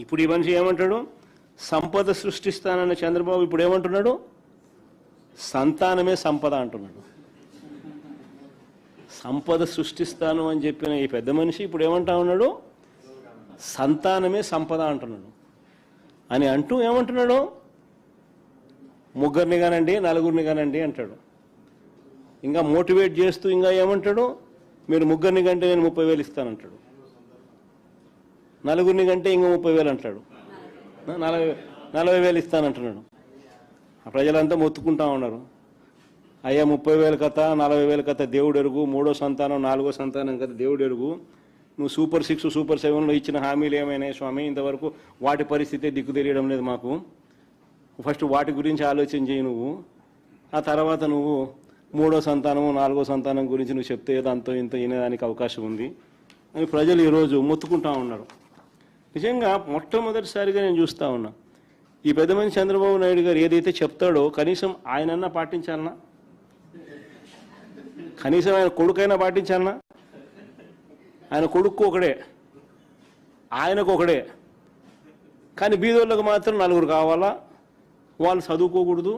ఇప్పుడు ఈ మనిషి ఏమంటాడు? సంపద సృష్టిస్తానన్న చంద్రబాబు ఇప్పుడు ఏమంటున్నాడు? సంతానమే సంపద అంటున్నాడు. సంపద సృష్టిస్తాను అని చెప్పిన ఈ పెద్ద మనిషి ఇప్పుడు ఏమంటా ఉన్నాడు? సంతానమే సంపద అంటున్నాడు. అని అంటూ ఏమంటున్నాడు? ముగ్గురిని కానండి, నలుగురిని కానండి అంటాడు. ఇంకా మోటివేట్ చేస్తూ ఇంకా ఏమంటాడు? మీరు ముగ్గురిని కంటే నేను 30,000 ఇస్తానంటాడు. నలుగురిని కంటే ఇంకా 30,000 అంటాడు. 40,000 ఇస్తానంటున్నాడు. ప్రజలంతా మొత్తుకుంటా ఉన్నారు. అయ్యా 30,000 కథ, 40,000 కథ దేవుడు ఎరుగు, 3వ సంతానం 4వ సంతానం కథ దేవుడు ఎరుగు. నువ్వు సూపర్ 6 సూపర్ 7లో ఇచ్చిన హామీలు ఏమైనాయి స్వామి? ఇంతవరకు వాటి పరిస్థితి దిక్కు తెలియడం లేదు మాకు. ఫస్ట్ వాటి గురించి ఆలోచన చేయి నువ్వు. ఆ తర్వాత నువ్వు 3వ సంతానం 4వ సంతానం గురించి నువ్వు చెప్తే ఏదో అంతో ఇంత వినేదానికి అవకాశం ఉంది అని ప్రజలు ఈరోజు మొత్తుకుంటా ఉన్నారు. నిజంగా మొట్టమొదటిసారిగా నేను చూస్తూ ఉన్నా, ఈ పెద్ద మనిషి చంద్రబాబు నాయుడు గారు ఏదైతే చెప్తాడో కనీసం ఆయనన్నా పాటించాలన్నా, కనీసం ఆయన కొడుకైనా పాటించాలన్నా. ఆయన కొడుకు ఒకడే, ఆయనకు ఒకడే, కానీ బీదోళ్ళకు మాత్రం 4 కావాలా. వాళ్ళు చదువుకోకూడదు,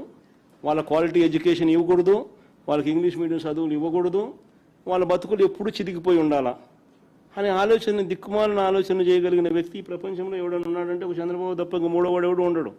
వాళ్ళ క్వాలిటీ ఎడ్యుకేషన్ ఇవ్వకూడదు, వాళ్ళకి ఇంగ్లీష్ మీడియం చదువులు ఇవ్వకూడదు, వాళ్ళ బతుకులు ఎప్పుడూ చితికిపోయి ఉండాలా అనే ఆలోచన, దిక్కుమాలిన ఆలోచన చేయగలిగిన వ్యక్తి ఈ ప్రపంచంలో ఎవడన్నా ఉన్నాడంటే ఒక చంద్రబాబు తప్ప ఇంక మూడోవాడు ఎవడు ఉండడు.